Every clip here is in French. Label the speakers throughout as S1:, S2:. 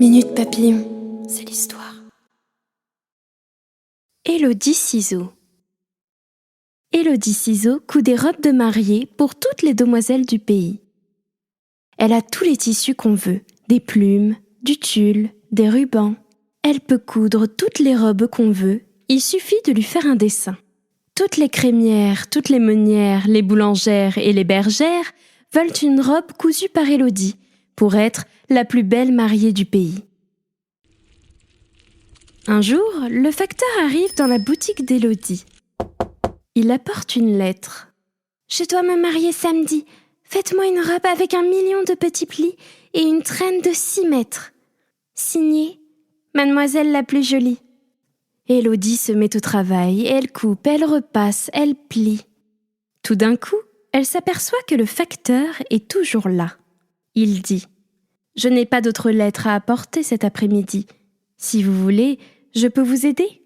S1: Minute Papillon, c'est l'histoire. Élodie Ciseaux. Élodie Ciseaux coud des robes de mariée pour toutes les demoiselles du pays. Elle a tous les tissus qu'on veut, des plumes, du tulle, des rubans. Elle peut coudre toutes les robes qu'on veut, il suffit de lui faire un dessin. Toutes les crémières, toutes les meunières, les boulangères et les bergères veulent une robe cousue par Élodie pour être la plus belle mariée du pays. Un jour, le facteur arrive dans la boutique d'Élodie. Il apporte une lettre. « Je dois me marier samedi. Faites-moi une robe avec 1 million de petits plis et une traîne de 6 mètres. Signé, Mademoiselle la plus jolie. » Élodie se met au travail, elle coupe, elle repasse, elle plie. Tout d'un coup, elle s'aperçoit que le facteur est toujours là. Il dit « Je n'ai pas d'autre lettre à apporter cet après-midi. Si vous voulez, je peux vous aider ?»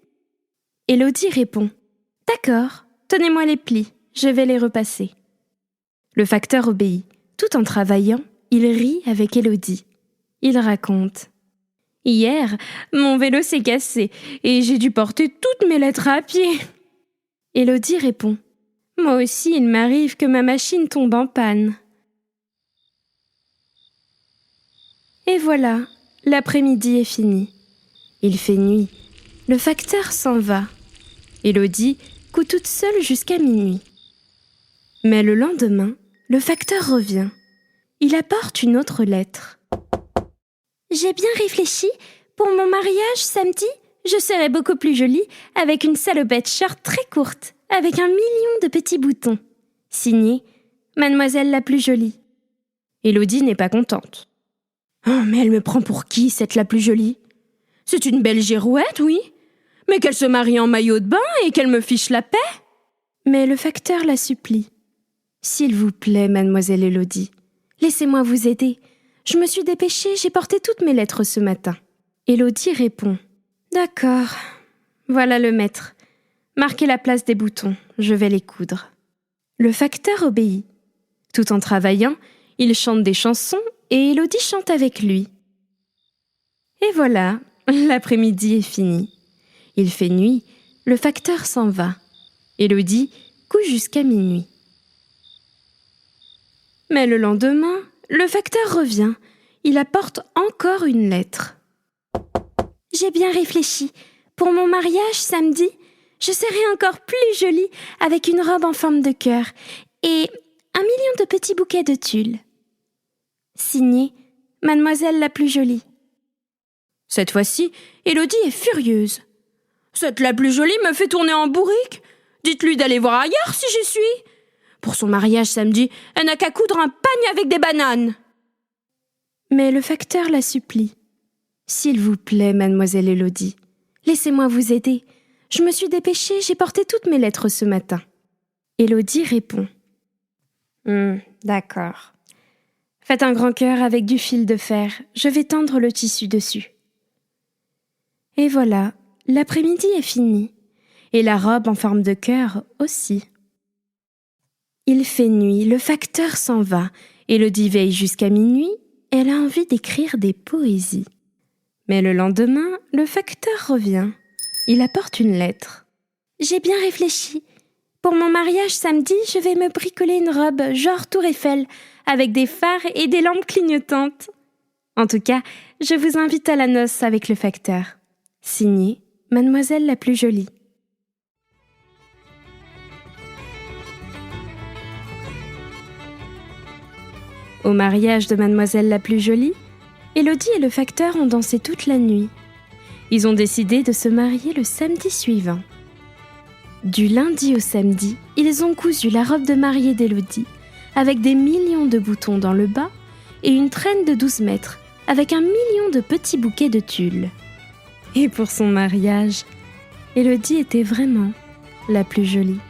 S1: Élodie répond « D'accord, tenez-moi les plis, je vais les repasser. » Le facteur obéit. Tout en travaillant, il rit avec Élodie. Il raconte « Hier, mon vélo s'est cassé et j'ai dû porter toutes mes lettres à pied. » Élodie répond « Moi aussi, il m'arrive que ma machine tombe en panne. » Et voilà, l'après-midi est fini. Il fait nuit. Le facteur s'en va. Élodie coud toute seule jusqu'à minuit. Mais le lendemain, le facteur revient. Il apporte une autre lettre. « J'ai bien réfléchi. Pour mon mariage samedi, je serai beaucoup plus jolie avec une salopette short très courte, avec 1 million de petits boutons. Signé, Mademoiselle la plus jolie. » Élodie n'est pas contente. « Oh, mais elle me prend pour qui, cette la plus jolie ? C'est une belle girouette, oui, mais qu'elle se marie en maillot de bain et qu'elle me fiche la paix. » Mais le facteur la supplie. « S'il vous plaît, mademoiselle Élodie, laissez-moi vous aider. Je me suis dépêchée, j'ai porté toutes mes lettres ce matin. » Élodie répond. « D'accord, voilà le maître. Marquez la place des boutons, je vais les coudre. » Le facteur obéit. Tout en travaillant, il chante des chansons et Élodie chante avec lui. Et voilà, l'après-midi est fini. Il fait nuit, le facteur s'en va. Élodie coud jusqu'à minuit. Mais le lendemain, le facteur revient. Il apporte encore une lettre. « J'ai bien réfléchi. Pour mon mariage samedi, je serai encore plus jolie avec une robe en forme de cœur et 1 million de petits bouquets de tulle. Signé, Mademoiselle la plus jolie. » Cette fois-ci, Élodie est furieuse. « Cette la plus jolie me fait tourner en bourrique. Dites-lui d'aller voir ailleurs si j'y suis. Pour son mariage samedi, elle n'a qu'à coudre un panier avec des bananes. » Mais le facteur la supplie. « S'il vous plaît, mademoiselle Élodie, laissez-moi vous aider. Je me suis dépêchée, j'ai porté toutes mes lettres ce matin. » Élodie répond. « D'accord. Faites un grand cœur avec du fil de fer, je vais tendre le tissu dessus. » Et voilà, l'après-midi est fini, et la robe en forme de cœur aussi. Il fait nuit, le facteur s'en va, Élodie veille jusqu'à minuit, elle a envie d'écrire des poésies. Mais le lendemain, le facteur revient. Il apporte une lettre. « J'ai bien réfléchi. Pour mon mariage samedi, je vais me bricoler une robe genre Tour Eiffel, avec des phares et des lampes clignotantes. En tout cas, je vous invite à la noce avec le facteur. Signé, Mademoiselle la plus jolie. » Au mariage de Mademoiselle la plus jolie, Élodie et le facteur ont dansé toute la nuit. Ils ont décidé de se marier le samedi suivant. Du lundi au samedi, ils ont cousu la robe de mariée d'Élodie, avec des millions de boutons dans le bas et une traîne de 12 mètres, avec 1 million de petits bouquets de tulle. Et pour son mariage, Élodie était vraiment la plus jolie.